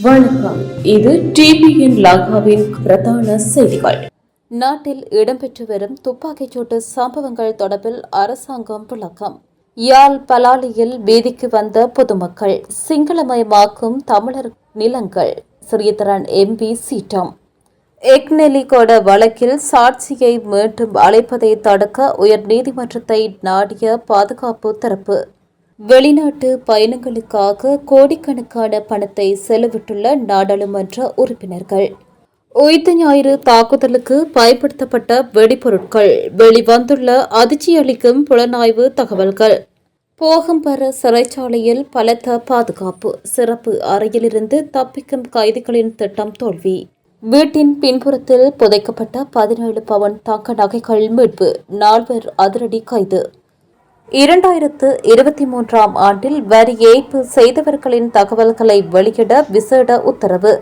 வணக்கம். இது டிபிஎன் லாகாவின் பிரதான செய்திகள். நாட்டில் இடம்பெற்று வரும் துப்பாக்கிச்சூட்டு சம்பவங்கள் தொடர்பில் அரசாங்கம் விளக்கம். யாழ் பலாலியில் வீதிக்கு வந்த பொதுமக்கள், சிங்களமயமாக்கும் தமிழர் நிலங்கள், ஸ்ரீதரன் எம்பி சீட்டம். எக்னெலிகொட வழக்கில் சாட்சியை மீண்டும் அழைப்பதை தடுக்க உயர்நீதிமன்றத்தை நாடிய பாதுகாப்பு தரப்பு. வெளிநாட்டு பயணங்களுக்காக கோடிக்கணக்கான பணத்தை செலவிட்டுள்ள நாடாளுமன்ற உறுப்பினர்கள். உயிர்த்த ஞாயிறு தாக்குதலுக்கு பயன்படுத்தப்பட்ட வெடிபொருட்கள் வெளிவந்துள்ள அதிர்ச்சியளிக்கும் புலனாய்வு தகவல்கள். போகம்பர சிறைச்சாலையில் பலத்த பாதுகாப்பு, சிறப்பு அறையிலிருந்து தப்பிக்கும் கைதிகளின் திட்டம் தோல்வி. வீட்டின் பின்புறத்தில் புதைக்கப்பட்ட 17 பவுன் தங்க நகைகள் மீட்பு, 4 அதிரடி கைது. 2023ஆம் ஆண்டில் வரி ஏய்ப்பு செய்தவர்களின் தகவல்களை வெளியிட விசேட உத்தரவு.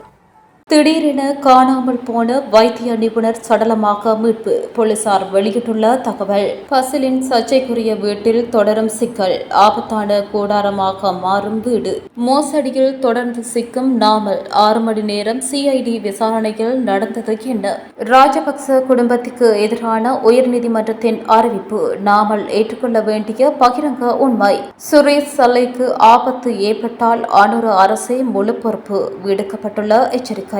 திடீரென காணாமல் போன வைத்திய நிபுணர் சடலமாக மீட்பு, போலீசார் வெளியிட்டுள்ள தகவல். பசிலின் சர்ச்சைக்குரிய வீட்டில் தொடரும் சிக்கல், ஆபத்தான கூடாரமாக மாறும் வீடு. மோசடியில் தொடர்ந்து சிக்கும் நாமல், 6 மணி நேரம் சிஐடி விசாரணையில் நடந்தது என்ன? ராஜபக்ச குடும்பத்துக்கு எதிரான உயர்நீதிமன்றத்தின் அறிவிப்பு, நாமல் ஏற்றுக்கொள்ள வேண்டிய பகிரங்க உண்மை. சுரேஷ் சல்லைக்கு ஆபத்து ஏற்பட்டால் அனுர அரசே முழு பொறுப்பு, விடுக்கப்பட்டுள்ள எச்சரிக்கை.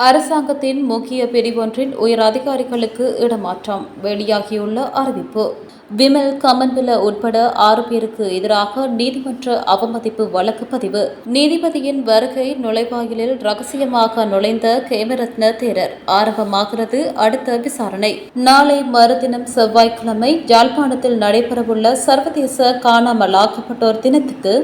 அரசாங்கத்தின் முக்கிய பிரிவொன்றின் உயர் அதிகாரிகளுக்கு இடமாற்றம், வெளியாகியுள்ள அறிவிப்பு. விமல் கமன்பில உட்பட 6 பேருக்கு எதிராக நீதிமன்ற அவமதிப்பு வழக்கு பதிவு. நீதிபதியின் வருகை நுழைவாயிலில் ரகசியமாக நுழைந்த கேமரத்ன தேரர், ஆரம்பமாகிறது அடுத்த விசாரணை. நாளை மறுதினம் செவ்வாய்க்கிழமை யாழ்ப்பாணத்தில் நடைபெறவுள்ள சர்வதேச காணாமலாக்கப்பட்டோர் தினத்துக்கு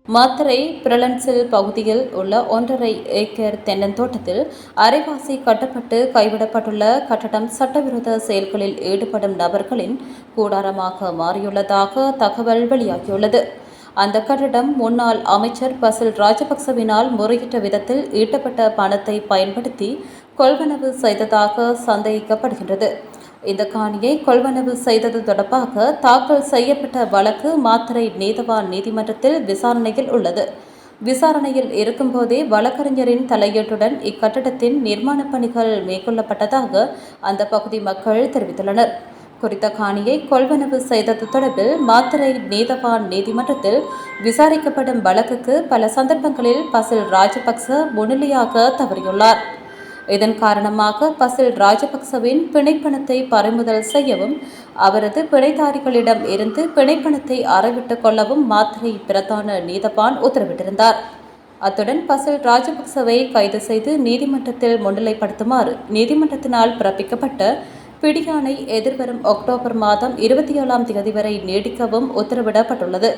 மாத்தறை பிரலன்சில் பகுதியில் உள்ள 1.5 ஏக்கர் தென்னந்தோட்டத்தில் அரைவாசி கட்டப்பட்டு கைவிடப்பட்டுள்ள கட்டடம் சட்டவிரோத செயல்களில் ஈடுபடும் நபர்களின் கூடாரமாக மாறியுள்ளதாக தகவல் வெளியாகியுள்ளது. அந்த கட்டடம் முன்னாள் அமைச்சர் பசில் ராஜபக்சவினால் முறையிட்ட விதத்தில் ஈட்டப்பட்ட பணத்தை பயன்படுத்தி கொள்வனவு செய்ததாக சந்தேகிக்கப்படுகின்றது. இந்த காணியை கொள்வனவு செய்தது தொடர்பாக தாக்கல் செய்யப்பட்ட வழக்கு மாத்தறை நீதவான் நீதிமன்றத்தில் விசாரணையில் உள்ளது. விசாரணையில் இருக்கும்போதே வழக்கறிஞரின் தலையீட்டுடன் இக்கட்டடத்தின் நிர்மாணப் பணிகள் மேற்கொள்ளப்பட்டதாக அந்த பகுதி மக்கள் தெரிவித்துள்ளனர். குறித்த காணியை கொள்வனவு செய்தது தொடர்பில் மாத்தறை நீதவான் நீதிமன்றத்தில் விசாரிக்கப்படும் வழக்குக்கு பல சந்தர்ப்பங்களில் பசில் ராஜபக்ச முன்னிலையாக தவறியுள்ளார். இதன் காரணமாக பசில் ராஜபக்சவின் பிணைப்பணத்தை பறிமுதல் செய்யவும் அவரது பிணைதாரிகளிடம் இருந்து பிணைப்பணத்தை அறவிட்டுக் கொள்ளவும் மாத்தறை பிரதான நீதவான் உத்தரவிட்டிருந்தார். அத்துடன் பசில் ராஜபக்சவை கைது செய்து நீதிமன்றத்தில் முன்னிலைப்படுத்துமாறு நீதிமன்றத்தினால் பிறப்பிக்கப்பட்ட பிடியாணை எதிர்வரும் அக்டோபர் மாதம் 27ஆம் தேதி வரை நீடிக்கவும் உத்தரவிடப்பட்டுள்ளது.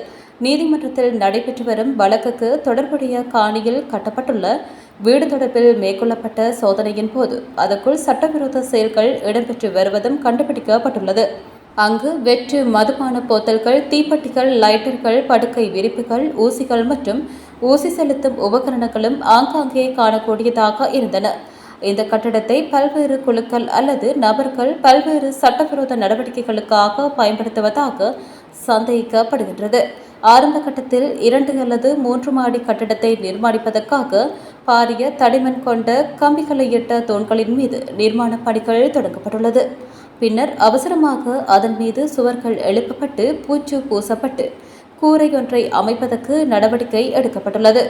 நீதிமன்றத்தில் நடைபெற்று வரும் வழக்குக்கு தொடர்புடைய காணியில் கட்டப்பட்டுள்ள வீடு தொடர்பில் மேற்கொள்ளப்பட்ட சோதனையின் போது அதற்குள் சட்டவிரோத செயல்கள் இடம்பெற்று வருவதும் கண்டுபிடிக்கப்பட்டுள்ளது. அங்கு வெற்று மதுபான போத்தல்கள், தீப்பெட்டிகள், லைட்டர்கள், படுக்கை விரிப்புகள், ஊசிகள் மற்றும் ஊசி செலுத்தும் உபகரணங்களும் ஆங்காங்கே காணக்கூடியதாக இருந்தன. இந்த கட்டடத்தை பல்வேறு குழுக்கள் அல்லது நபர்கள் பல்வேறு சட்டவிரோத நடவடிக்கைகளுக்காக பயன்படுத்துவதாக சந்தேகிக்கப்படுகின்றது. ஆரம்ப கட்டத்தில் 2 அல்லது 3 மாடி கட்டடத்தை நிர்மாணிப்பதற்காக பாரிய தடிமன் கொண்ட கம்பிகளையிட்ட தூண்களின் மீது நிர்மாணப் பணிகள் தொடங்கப்பட்டுள்ளது. பின்னர் அவசரமாக அதன் மீது சுவர்கள் எழுப்பப்பட்டு பூச்சு பூசப்பட்டு கூரை ஒன்றை அமைப்பதற்கு நடவடிக்கை எடுக்கப்பட்டுள்ளது.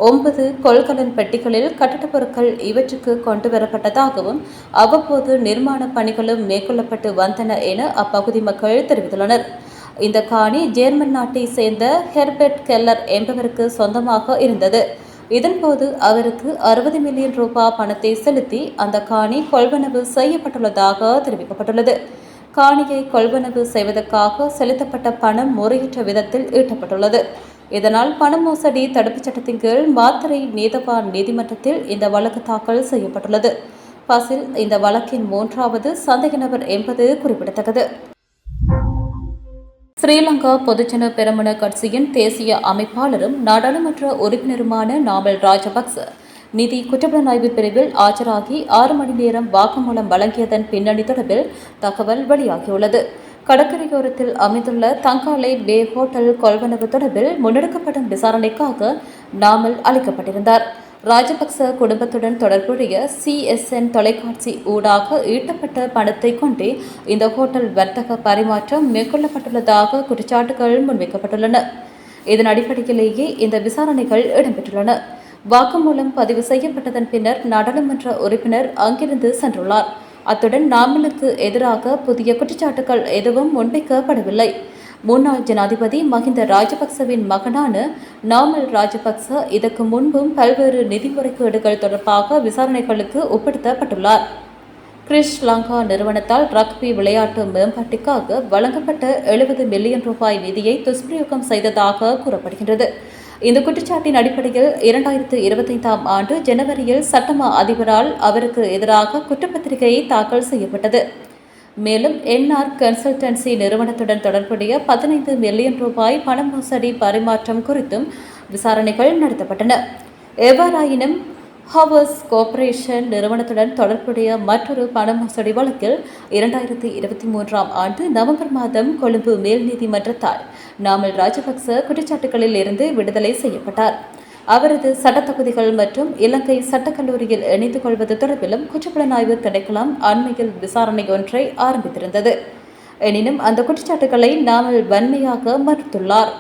9 கொள்கலன் பெட்டிகளில் கட்டடப் பொருட்கள் இவற்றுக்கு கொண்டு வரப்பட்டதாகவும் அவ்வப்போது நிர்மாணப் பணிகளும் மேற்கொள்ளப்பட்டு வந்தன என அப்பகுதி மக்கள் தெரிவித்துள்ளனர். இந்த காணி ஜேர்மன் நாட்டை சேர்ந்த ஹெர்பெர்ட் கெல்லர் என்பவருக்கு சொந்தமாக இருந்தது. இதன்போது அவருக்கு 60 மில்லியன் ரூபாய் பணத்தை செலுத்தி அந்த காணி கொள்வனவு செய்யப்பட்டுள்ளதாக தெரிவிக்கப்பட்டுள்ளது. காணியை கொள்வனவு செய்வதற்காக செலுத்தப்பட்ட பணம் முறையற்ற விதத்தில் ஈட்டப்பட்டுள்ளது. இதனால் பண மோசடி தடுப்புச் சட்டத்தின் கீழ் மாத்தறை நீதவான் நீதிமன்றத்தில் இந்த வழக்கு தாக்கல் செய்யப்பட்டுள்ளது. பசில் இந்த வழக்கின் 3வது சந்தேக நபர் என்பது குறிப்பிடத்தக்கது. ஸ்ரீலங்கா பொதுஜன பெரமுன கட்சியின் தேசிய அமைப்பாளரும் நாடாளுமன்ற உறுப்பினருமான நாமல் ராஜபக்ச நிதி குற்றப்புலனாய்வு பிரிவில் ஆஜராகி 6 மணி நேரம் வாக்குமூலம் வழங்கியதன் பின்னணி தொடர்பில் தகவல் வெளியாகியுள்ளது. கடற்கரையோரத்தில் அமைந்துள்ள தங்காலை பே ஹோட்டல் கொள்வனவு தொடர்பில் முன்னெடுக்கப்படும் விசாரணைக்காக நாமல் அளிக்கப்பட்டிருந்தார். ராஜபக்ச குடும்பத்துடன் தொடர்புடைய CSN தொலைக்காட்சி ஊடாக ஈட்டப்பட்ட பணத்தை கொண்டே இந்த ஹோட்டல் வர்த்தக பரிமாற்றம் மேற்கொள்ளப்பட்டுள்ளதாக குற்றச்சாட்டுகள் முன்வைக்கப்பட்டுள்ளன. இதன் அடிப்படையிலேயே இந்த விசாரணைகள் இடம்பெற்றுள்ளன. வாக்குமூலம் பதிவு செய்யப்பட்டதன் பின்னர் நாடாளுமன்ற உறுப்பினர் அங்கிருந்து சென்றுள்ளார். அத்துடன் நாமலுக்கு எதிராக புதிய குற்றச்சாட்டுகள் எதுவும் முன்வைக்கப்படவில்லை. முன்னாள் ஜனாதிபதி மஹிந்த ராஜபக்சவின் மகனான நாமல் ராஜபக்ச இதற்கு முன்பும் பல்வேறு நிதி முறைகேடுகள் தொடர்பாக விசாரணைகளுக்கு உட்படுத்தப்பட்டுள்ளார். கிறிஸ் லங்கா நிறுவனத்தால் ரக்பி விளையாட்டு மேம்பாட்டுக்காக வழங்கப்பட்ட 70 மில்லியன் ரூபாய் நிதியை துஷ்பிரயோகம் செய்ததாக கூறப்படுகின்றது. இந்த குற்றச்சாட்டின் அடிப்படையில் 2025ஆம் ஆண்டு ஜனவரியில் சட்டமா அதிபரால் அவருக்கு எதிராக குற்றப்பத்திரிகை தாக்கல் செய்யப்பட்டது. மேலும் NR கன்சல்டன்சி நிறுவனத்துடன் தொடர்புடைய 15 மில்லியன் ரூபாய் பண மோசடி பரிமாற்றம் குறித்தும் விசாரணைகள் நடத்தப்பட்டன. எவ்வாறாயினும் ஹவர்ஸ் கோர்ப்பரேஷன் நிறுவனத்துடன் தொடர்புடைய மற்றொரு பண மோசடி வழக்கில் 2023ஆம் ஆண்டு நவம்பர் மாதம் கொழும்பு மேல் நீதிமன்றத்தால் நாமல் ராஜபக்ச குற்றச்சாட்டுகளில் இருந்து விடுதலை செய்யப்பட்டார். அவரது சட்டத்தகுதிகள் மற்றும் இலங்கை சட்டக்கல்லூரியில் இணைந்து கொள்வது தொடர்பிலும் குற்றப்புலனாய்வு திணைக்களம் அண்மையில் விசாரணை ஒன்றை ஆரம்பித்திருந்தது. எனினும் அந்த குற்றச்சாட்டுகளை நாமல் வன்மையாக மறுத்துள்ளார்.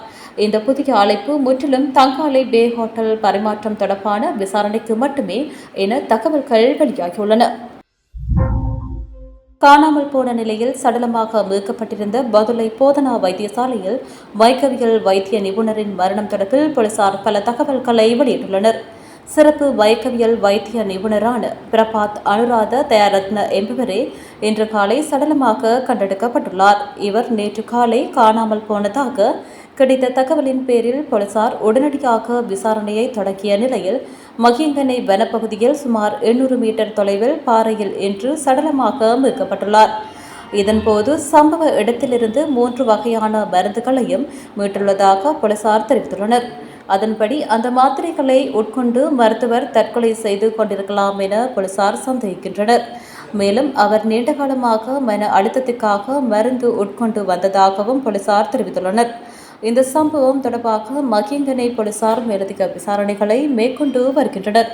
இந்த புதிய அழைப்பு முற்றிலும் தங்காலை பே ஹோட்டல் பரிமாற்றம் தொடர்பான விசாரணைக்கு மட்டுமே என தகவல்கள் வெளியாகியுள்ளன. காணாமல் போன நிலையில் சடலமாக மீட்கப்பட்டிருந்த பதுளை போதனா வைத்தியசாலையில் மயக்கவியல் வைத்திய நிபுணரின் மரணம் தொடர்பில் போலீசார் பல தகவல்களை வெளியிட்டுள்ளனர். சிறப்பு மயக்கவியல் வைத்திய நிபுணரான பிரபாத் அனுராத தயாரத்ன என்பவரே இன்று காலை சடலமாக கண்டெடுக்கப்பட்டுள்ளார். இவர் நேற்று காலை காணாமல் போனதாக கிடைத்த தகவலின் பேரில் போலீசார் உடனடியாக விசாரணையை தொடங்கிய நிலையில் மகிங்கனை வனப்பகுதியில் சுமார் 800 மீட்டர் தொலைவில் பாறையில் இன்று சடலமாக மீட்கப்பட்டுள்ளார். இதன்போது சம்பவ இடத்திலிருந்து 3 வகையான மருந்துகளையும் மீட்டுள்ளதாக போலீசார் தெரிவித்துள்ளனர். அதன்படி அந்த மாத்திரைகளை உட்கொண்டு மருத்துவர் தற்கொலை செய்து கொண்டிருக்கலாம் என போலீசார் சந்தேகிக்கின்றனர். மேலும் அவர் நீண்டகாலமாக மன அழுத்தத்துக்காக மருந்து உட்கொண்டு வந்ததாகவும் போலீசார் தெரிவித்துள்ளனர். இந்த சம்பவம் தொடர்பாக மகிங்கனை போலீசார் மேலதிக விசாரணைகளை மேற்கொண்டு வருகின்றனர்.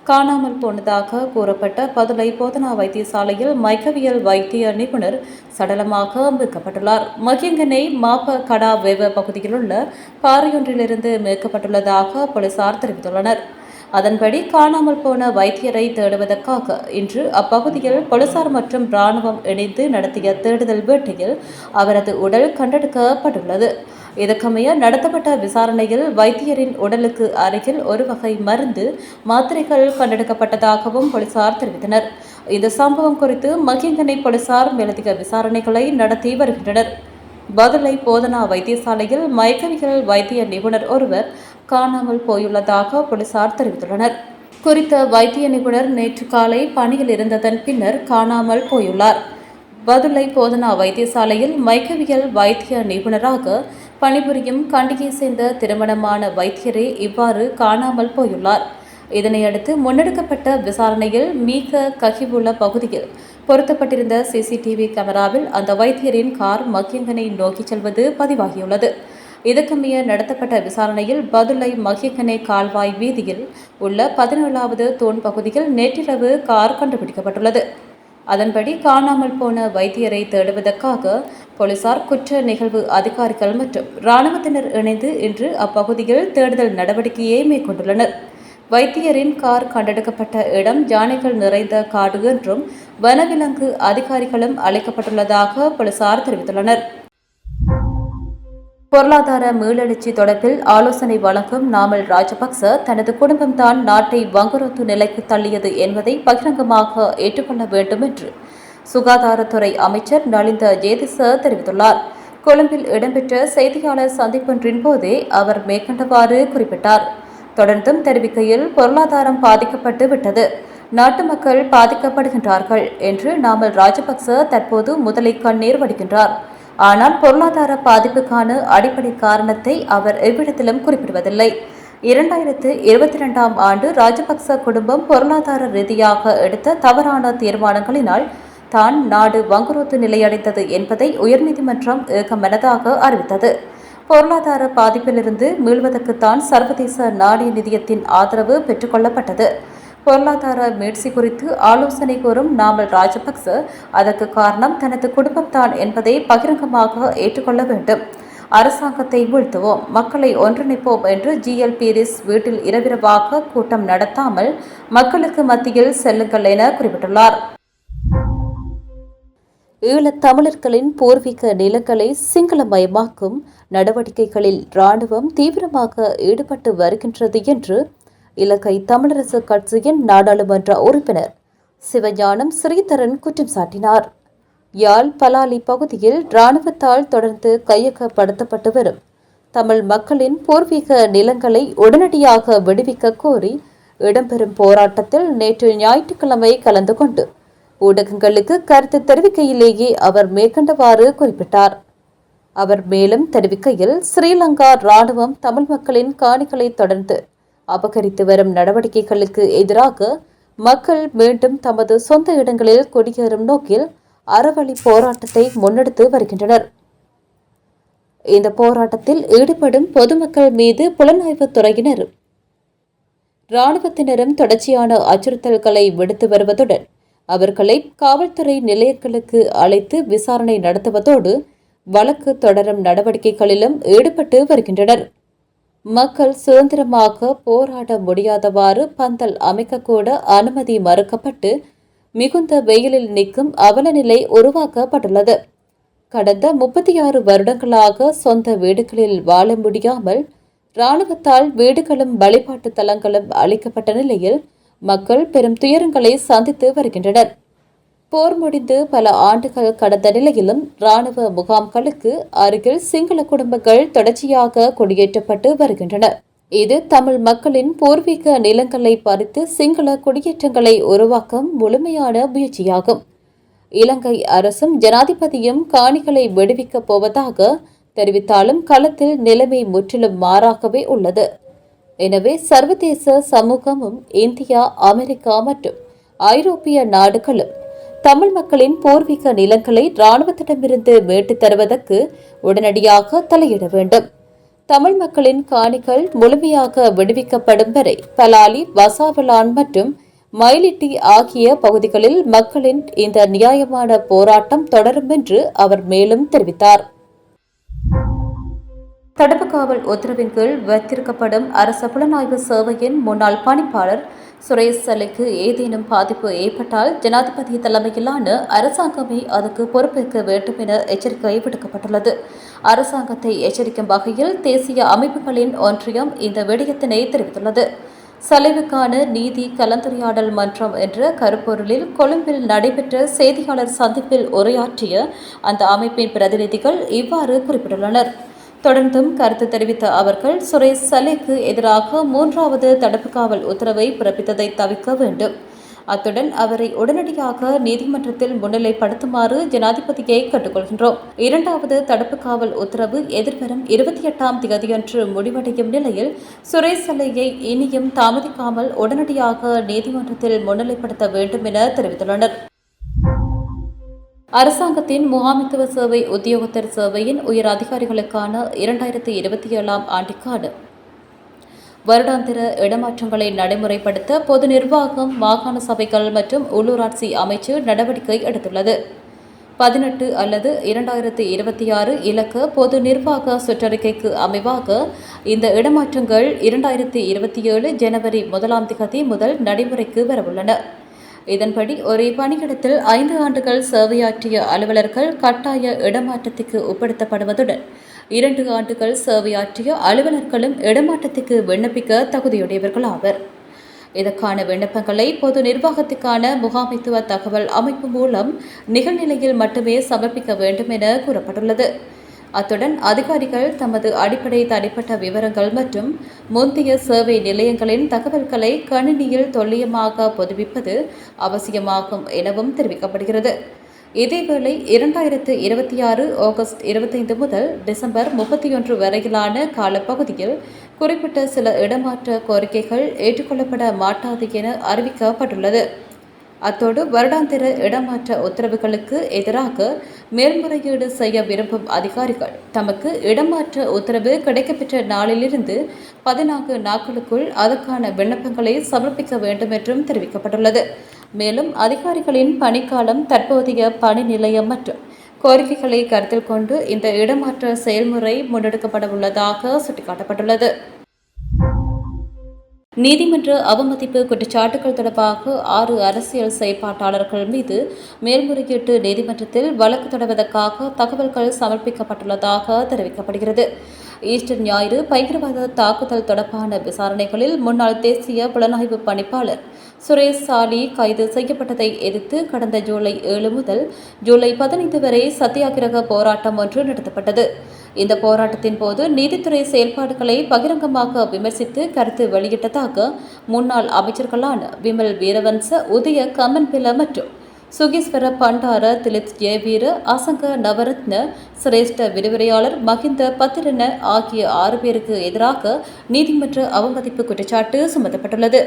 காணாமல் போனதாக கூறப்பட்ட பதுளை போதனா வைத்தியசாலையில் மயக்கவியல் வைத்திய நிபுணர் சடலமாக மீட்கப்பட்டுள்ளார். மகிங்கனை மாப்ப கடா வெவ பகுதியில் உள்ள பாறையொன்றிலிருந்து மீட்கப்பட்டுள்ளதாக போலீசார் தெரிவித்துள்ளனர். அதன்படி காணாமல் போன வைத்தியரை தேடுவதற்காக இன்று அப்பகுதியில் போலீசார் மற்றும் இராணுவம் இணைந்து நடத்திய தேடுதல் வேட்டையில் அவரது உடல் கண்டெடுக்கப்பட்டுள்ளது. இதற்கமைய நடத்தப்பட்ட விசாரணையில் வைத்தியரின் உடலுக்கு அருகில் ஒரு வகை மருந்து மாத்திரைகள் கண்டெடுக்கப்பட்டதாகவும் போலீசார் தெரிவித்தனர். இந்த சம்பவம் குறித்து மகிங்கனை போலீசார் மேலதிக விசாரணைகளை நடத்தி வருகின்றனர். பதுளை போதனா வைத்தியசாலையில் மயக்கவியல் வைத்திய நிபுணர் ஒருவர் காணாமல் போயுள்ளதாக போலீசார் தெரிவித்துள்ளனர். குறித்த வைத்திய நிபுணர் நேற்று காலை பணியில் இருந்ததன் பின்னர் காணாமல் போயுள்ளார். பதுளை போதனா வைத்தியசாலையில் மயக்கவியல் வைத்திய நிபுணராக பணிபுரியும் கண்டியை சேர்ந்த திருமணமான வைத்தியரே இவ்வாறு காணாமல் போயுள்ளார். இதனையடுத்து முன்னெடுக்கப்பட்ட விசாரணையில் மீக ககிவுள்ள பகுதியில் பொருத்தப்பட்டிருந்த CCTV கேமராவில் அந்த வைத்தியரின் கார் மகிங்கனை நோக்கிச் செல்வது பதிவாகியுள்ளது. இதற்கமைய நடத்தப்பட்ட விசாரணையில் பதுளை மகிங்கனை கால்வாய் வீதியில் உள்ள 17வது தூண் பகுதியில் நேற்றிரவு கார் கண்டுபிடிக்கப்பட்டுள்ளது. அதன்படி காணாமல் போன வைத்தியரை தேடுவதற்காக போலீசார் குற்ற நிகழ்வு அதிகாரிகள் மற்றும் இராணுவத்தினர் இணைந்து இன்று அப்பகுதியில் தேடுதல் நடவடிக்கையை மேற்கொண்டுள்ளனர். வைத்தியரின் கார் கண்டெடுக்கப்பட்ட இடம் யானைகள் நிறைந்த காடு என்றும் வனவிலங்கு அதிகாரிகளும் அழைக்கப்பட்டுள்ளதாக போலீசார் தெரிவித்துள்ளனர். பொருளாதார மீளெழுச்சி தொடர்பில் ஆலோசனை வழங்கும் நாமல் ராஜபக்ச தனது குடும்பம்தான் நாட்டை வங்குரோத்து நிலைக்கு தள்ளியது என்பதை பகிரங்கமாக ஏற்றுக்கொள்ள வேண்டும் என்று சுகாதாரத்துறை அமைச்சர் நலிந்த ஜேதிச தெரிவித்துள்ளார். கொழும்பில் இடம்பெற்ற செய்தியாளர் சந்திப்பொன்றின் போதே அவர் மேற்கண்டவாறு குறிப்பிட்டார். தொடர்ந்தும் தெரிவிக்கையில் பொருளாதாரம் பாதிக்கப்பட்டு விட்டது, நாட்டு மக்கள் பாதிக்கப்படுகின்றார்கள் என்று நாமல் ராஜபக்ச தற்போது முதலை கண்ணீர் வடிக்கின்றார். ஆனால் பொருளாதார பாதிப்புக்கான அடிப்படை காரணத்தை அவர் எவ்விடத்திலும் குறிப்பிடுவதில்லை. 2022ஆம் ஆண்டு ராஜபக்ச குடும்பம் பொருளாதார ரீதியாக எடுத்த தவறான தீர்மானங்களினால் தான் நாடு வங்குரோத்து நிலையடைந்தது என்பதை உயர்நீதிமன்றம் ஏகமனதாக அறிவித்தது. பொருளாதார பாதிப்பிலிருந்து மீள்வதற்குத்தான் சர்வதேச நாணய நிதியத்தின் ஆதரவு பெற்றுக் கொள்ளப்பட்டது. பொருளாதார மீட்சி குறித்து ஆலோசனை கூறும் நாமல் ராஜபக்ச அதற்கு காரணம் தனது குடும்பம்தான் என்பதை பகிரங்கமாக ஏற்றுக்கொள்ள வேண்டும். அரசாங்கத்தை வீழ்த்துவோம், மக்களை ஒன்றிணைப்போம் என்று GL பீரிஸ் வீட்டில் இரவிரவாக கூட்டம் நடத்தாமல் மக்களுக்கு மத்தியில் செல்லுங்கள் என குறிப்பிட்டுள்ளார். ஈழத் தமிழர்களின் பூர்வீக நிலங்களை சிங்களமயமாக்கும் நடவடிக்கைகளில் இராணுவம் தீவிரமாக ஈடுபட்டு வருகின்றது என்று இலங்கை தமிழரசு கட்சியின் நாடாளுமன்ற உறுப்பினர் சிவஞானம் ஸ்ரீதரன் குற்றம் சாட்டினார். யாழ் பலாலி பகுதியில் இராணுவத்தால் தொடர்ந்து கையகப்படுத்தப்பட்டு வரும் தமிழ் மக்களின் பூர்வீக நிலங்களை உடனடியாக விடுவிக்க கோரி இடம்பெறும் போராட்டத்தில் நேற்று ஞாயிற்றுக்கிழமை கலந்து கொண்டு ஊடகங்களுக்கு கருத்து தெரிவிக்கையிலேயே அவர் மேற்கண்டவாறு குறிப்பிட்டார். அவர் மேலும் தெரிவிக்கையில், ஸ்ரீலங்கா இராணுவம் தமிழ் மக்களின் காணிகளை தொடர்ந்து அபகரித்து வரும் நடவடிக்கைகளுக்கு எதிராக மக்கள் மீண்டும் தமது சொந்த இடங்களில் குடியேறும் நோக்கில் அறவழி போராட்டத்தை முன்னெடுத்து வருகின்றனர். இந்த போராட்டத்தில் ஈடுபடும் பொதுமக்கள் மீது புலனாய்வுத் துறையினரும் இராணுவத்தினரும் தொடர்ச்சியான அச்சுறுத்தல்களை விடுத்து வருவதுடன் அவர்களை காவல்துறை நிலையங்களுக்கு அழைத்து விசாரணை நடத்துவதோடு வழக்கு தொடரும் நடவடிக்கைகளிலும் ஈடுபட்டு வருகின்றனர். மக்கள் சுதந்திரமாக போராட முடியாதவாறு பந்தல் அமைக்கக்கூட அனுமதி மறுக்கப்பட்டு மிகுந்த வெயிலில் நிற்கும் அவலநிலை உருவாக்கப்பட்டுள்ளது. கடந்த 36 வருடங்களாக சொந்த வீடுகளில் வாழ முடியாமல் இராணுவத்தால் வீடுகளும் வழிபாட்டு தலங்களும் அளிக்கப்பட்ட நிலையில் மக்கள் பெரும் துயரங்களை சந்தித்து வருகின்றனர். போர் முடிந்து பல ஆண்டுகள் கடந்த நிலையிலும் இராணுவ முகாம்களுக்கு அருகில் சிங்கள குடும்பங்கள் தொடர்ச்சியாக குடியேற்றப்பட்டு வருகின்றன. இது தமிழ் மக்களின் பூர்வீக நிலங்களை பறித்து சிங்கள குடியேற்றங்களை உருவாக்கும் முழுமையான முயற்சியாகும். இலங்கை அரசும் ஜனாதிபதியும் காணிகளை விடுவிக்கப் போவதாக தெரிவித்தாலும் களத்தில் நிலைமை முற்றிலும் மாறாகவே உள்ளது. எனவே சர்வதேச சமூகமும் இந்தியா, அமெரிக்கா மற்றும் ஐரோப்பிய நாடுகளும் தமிழ் மக்களின் பூர்வீக நிலங்களை இராணுவத்திடமிருந்து மீட்டுத் தருவதற்கு உடனடியாக தலையிட வேண்டும். தமிழ் மக்களின் காணிகள் முழுமையாக விடுவிக்கப்படும் வரை பலாலி, வசாவிளான் மற்றும் மயிலிட்டி ஆகிய பகுதிகளில் மக்களின் இந்த நியாயமான போராட்டம் தொடரும் என்று அவர் மேலும் தெரிவித்தார். தடுப்பு காவல் உத்தரவின் கீழ் வைத்திருக்கப்படும் அரச புலனாய்வு சேவையின் முன்னாள் பணிப்பாளர் சுரேஷ் சலைக்கு ஏதேனும் பாதிப்பு ஏற்பட்டால் ஜனாதிபதி தலைமையிலான அரசாங்கமே அதற்கு பொறுப்பேற்க வேண்டும் என எச்சரிக்கை விடுக்கப்பட்டுள்ளது. அரசாங்கத்தை எச்சரிக்கும் வகையில் தேசிய அமைப்புகளின் ஒன்றியம் இந்த விடயத்தினை தெரிவித்துள்ளது. சலைவுக்கான நீதி கலந்துரையாடல் மன்றம் என்ற கருப்பொருளில் கொழும்பில் நடைபெற்ற செய்தியாளர் சந்திப்பில் உரையாற்றிய அந்த அமைப்பின் பிரதிநிதிகள் இவ்வாறு குறிப்பிட்டுள்ளனர். தொடர்ந்தும் கருத்து தெரிவித்த அவர்கள் சுரேஷ் சலேக்கு எதிராக 3வது தடுப்பு காவல் உத்தரவை பிறப்பித்ததை தவிர்க்க வேண்டும். அத்துடன் அவரை உடனடியாக நீதிமன்றத்தில் முன்னிலைப்படுத்துமாறு ஜனாதிபதியை கேட்டுக்கொள்கின்றோம். 2வது தடுப்பு காவல் உத்தரவு எதிர்வரும் 28ஆம் தேதியன்று முடிவடையும் நிலையில் சுரேஷ் சலேயை இனியும் தாமதிக்காமல் உடனடியாக நீதிமன்றத்தில் முன்னிலைப்படுத்த வேண்டும் என தெரிவித்துள்ளனர். அரசாங்கத்தின் முகாமித்துவ சேவை உத்தியோகத்தர் சேவையின் உயர் அதிகாரிகளுக்கான 2027ஆம் ஆண்டிற்கான வருடாந்திர இடமாற்றங்களை நடைமுறைப்படுத்த பொது நிர்வாகம், மாகாண சபைகள் மற்றும் உள்ளூராட்சி அமைச்சு நடவடிக்கை எடுத்துள்ளது. 18 அல்லது 2026 இலக்க பொது நிர்வாக சுற்றறிக்கைக்கு அமைவாக இந்த இடமாற்றங்கள் 2027 ஜனவரி 1ஆம் தேதி முதல் நடைமுறைக்கு வரவுள்ளன. இதன்படி ஒரே பணியிடத்தில் 5 ஆண்டுகள் சேவையாற்றிய அலுவலர்கள் கட்டாய இடமாற்றத்துக்கு உட்படுத்தப்படுவதுடன் 2 ஆண்டுகள் சேவையாற்றிய அலுவலர்களும் இடமாற்றத்துக்கு விண்ணப்பிக்க தகுதியுடையவர்கள் ஆவர். இதற்கான விண்ணப்பங்களை பொது நிர்வாகத்துக்கான முகாமைத்துவ தகவல் அமைப்பு மூலம் நிகழ்நிலையில் மட்டுமே சமர்ப்பிக்க வேண்டும் என கூறப்பட்டுள்ளது. அத்துடன் அதிகாரிகள் தமது அடிப்படை தனிப்பட்ட விவரங்கள் மற்றும் முந்தைய சேவை நிலையங்களின் தகவல்களை கணினியில் துல்லியமாக பொதுப்பிப்பது அவசியமாகும் எனவும் தெரிவிக்கப்படுகிறது. இதேவேளை 2026 ஆகஸ்ட் 25 முதல் டிசம்பர் 31 வரையிலான காலப்பகுதியில் குறிப்பிட்ட சில இடமாற்ற கோரிக்கைகள் ஏற்றுக்கொள்ளப்பட மாட்டாது என அறிவிக்கப்பட்டுள்ளது. அத்தோடு வருடாந்திர இடமாற்ற உத்தரவுகளுக்கு எதிராக மேல்முறையீடு செய்ய விரும்பும் அதிகாரிகள் தமக்கு இடமாற்ற உத்தரவு கிடைக்கப்பெற்ற நாளிலிருந்து 14 நாட்களுக்குள் அதற்கான விண்ணப்பங்களை சமர்ப்பிக்க வேண்டும் என்றும் தெரிவிக்கப்பட்டுள்ளது. மேலும் அதிகாரிகளின் பணிக்காலம், தற்போதைய பணி நிலையம் மற்றும் கோரிக்கைகளை கருத்தில் கொண்டு இந்த இடமாற்ற செயல்முறை முன்னெடுக்கப்பட உள்ளதாக சுட்டிக்காட்டப்பட்டுள்ளது. நீதிமன்ற அவமதிப்பு குற்றச்சாட்டுகள் தொடர்பாக 6 அரசியல் செயற்பாட்டாளர்கள் மீது மேல்முறையீட்டு நீதிமன்றத்தில் வழக்கு தொடர்வதற்காக தகவல்கள் சமர்ப்பிக்கப்பட்டுள்ளதாக தெரிவிக்கப்படுகிறது. ஈஸ்டர் ஞாயிறு பயங்கரவாத தாக்குதல் தொடர்பான விசாரணைகளில் முன்னாள் தேசிய புலனாய்வு பணிப்பாளர் சுரேஷ் சாலி கைது செய்யப்பட்டதை எதிர்த்து கடந்த ஜூலை 7 முதல் ஜூலை 15 வரை சத்தியாகிரக போராட்டம் ஒன்று நடத்தப்பட்டது. இந்த போராட்டத்தின் போது நீதித்துறை செயல்பாடுகளை பகிரங்கமாக விமர்சித்து கருத்து வெளியிட்டதாக முன்னாள் அமைச்சர்களான விமல் வீரவன்ச, உதய கமன்பில மற்றும் சுகீஸ்வர பண்டார, திலித் ஜெயவீர, அசங்க நவரத்ன, சிரேஷ்ட விரிவுரையாளர் மஹிந்த பத்திரன ஆகிய 6 பேருக்கு எதிராக நீதிமன்ற அவமதிப்பு குற்றச்சாட்டு சுமத்தப்பட்டுள்ளது.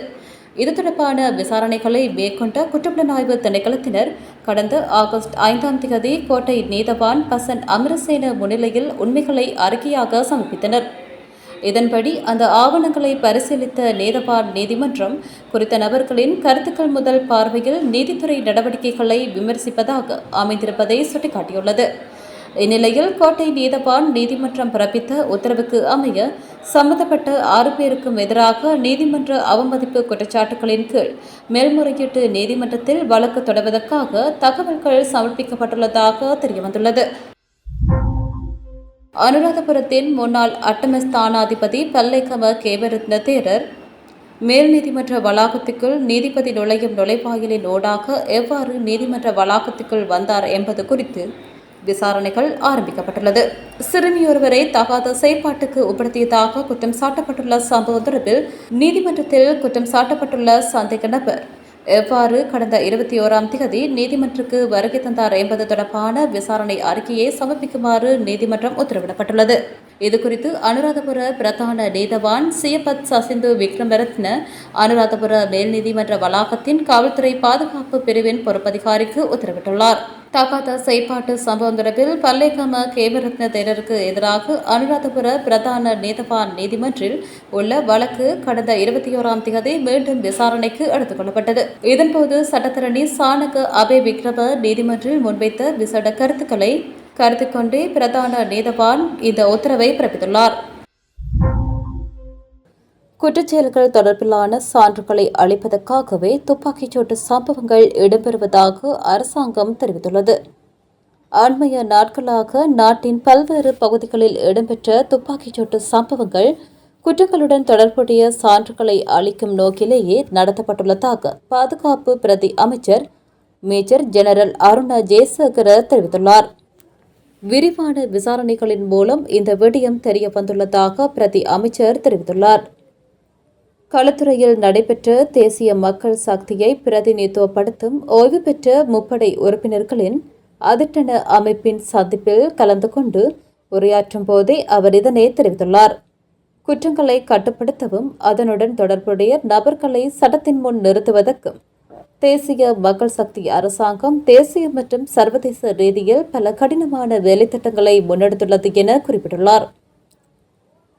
இது தொடர்பான விசாரணைகளை மேற்கொண்ட குற்றப்புலனாய்வு திணைக்களத்தினர் கடந்த ஆகஸ்ட் 5ஆம் தேதி கோட்டை நீதவான் பசன் அமரசேன முன்னிலையில் உண்மைகளை அறிக்கையாக சமர்ப்பித்தனர். இதன்படி அந்த ஆவணங்களை பரிசீலித்த நீதவான் நீதிமன்றம் குறித்த நபர்களின் கருத்துக்கள் முதல் பார்வையில் நீதித்துறை நடவடிக்கைகளை விமர்சிப்பதாக அமைந்திருப்பதை சுட்டிக்காட்டியுள்ளது. இந்நிலையில் கோட்டை நீதவான் நீதிமன்றம் பிறப்பித்த உத்தரவுக்கு அமைய சம்பந்தப்பட்ட 6 பேருக்கும் எதிராக நீதிமன்ற அவமதிப்பு குற்றச்சாட்டுகளின் கீழ் மேல்முறையீட்டு நீதிமன்றத்தில் வழக்கு தொடர்வதற்காக தகவல்கள் சமர்ப்பிக்கப்பட்டுள்ளதாக தெரியவந்துள்ளது. அனுராதபுரத்தின் முன்னாள் அட்டமஸ்தானாதிபதி பல்லைக்கம கேவரத்ன தேரர் மேல் நீதிமன்ற வளாகத்துக்குள் நீதிபதி நுழையும் நுழைவாயிலின் ஊடாக எவ்வாறு நீதிமன்ற வளாகத்துக்குள் வந்தார் என்பது குறித்து விசாரணைகள் ஆரம்பிக்கப்பட்டுள்ளது. சிறுமியொருவரை தகாத செயற்பாட்டுக்கு உட்படுத்தியதாக குற்றம் சாட்டப்பட்டுள்ள சம்பவம் தொடர்பில் நீதிமன்றத்தில் குற்றம் சாட்டப்பட்டுள்ள சந்தேக நபர் எவ்வாறு கடந்த 21ஆம் தேதி நீதிமன்றத்துக்கு வருகை தந்தார் என்பது தொடர்பான விசாரணை அறிக்கையை சமர்ப்பிக்குமாறு நீதிமன்றம் உத்தரவிடப்பட்டுள்ளது. இதுகுறித்து அனுராதபுர பிரதான நீதவான் சியபத் சசிந்து விக்ரமரத்ன அனுராதபுர மேல் நீதிமன்ற வளாகத்தின் காவல்துறை பாதுகாப்பு பிரிவின் பொறுப்பதிகாரிக்கு உத்தரவிட்டுள்ளார். தகாத செயற்பாட்டு சம்பவம் தொடர்பில் பல்லேகம கேமரத்ன தேரருக்கு எதிராக அனுராதபுர பிரதான நீதவான் நீதிமன்றில் உள்ள வழக்கு கடந்த 21ஆம் தேதி மீண்டும் விசாரணைக்கு எடுத்துக் கொள்ளப்பட்டது. இதன்போது சட்டத்தரணி சானக அபே விக்ரம நீதிமன்றில் முன்வைத்த விசேட கருத்துக்களை கருத்தில் கொண்டே பிரதான நீதவான் இந்த உத்தரவை பிறப்பித்துள்ளார். குற்றச்செயல்கள் தொடர்பிலான சான்றுகளை அளிப்பதற்காகவே துப்பாக்கிச்சூட்டு சம்பவங்கள் இடம்பெறுவதாக அரசாங்கம் தெரிவித்துள்ளது. அண்மைய நாட்களாக நாட்டின் பல்வேறு பகுதிகளில் இடம்பெற்ற துப்பாக்கிச்சூட்டு சம்பவங்கள் குற்றங்களுடன் தொடர்புடைய சான்றுகளை அளிக்கும் நோக்கிலேயே நடத்தப்பட்டுள்ளதாக பாதுகாப்பு பிரதி அமைச்சர் மேஜர் ஜெனரல் அருண ஜெயசேகர தெரிவித்துள்ளார். விரிவான விசாரணைகளின் மூலம் இந்த விடயம் தெரிய வந்துள்ளதாக பிரதி அமைச்சர் தெரிவித்துள்ளார். களுத்துறையில் நடைபெற்ற தேசிய மக்கள் சக்தியை பிரதிநிதித்துவப்படுத்தும் ஓய்வு பெற்ற முப்படை உறுப்பினர்களின் அதிட்டன அமைப்பின் சந்திப்பில் கலந்து கொண்டு உரையாற்றும் போதே அவர் இதனை தெரிவித்துள்ளார். குற்றங்களை கட்டுப்படுத்தவும் அதனுடன் தொடர்புடைய நபர்களை சட்டத்தின் முன் நிறுத்துவதற்கும் தேசிய மக்கள் சக்தி அரசாங்கம் தேசிய மற்றும் சர்வதேச ரீதியில் பல கடினமான வேலைத்திட்டங்களை முன்னெடுத்துள்ளது என குறிப்பிட்டுள்ளார்.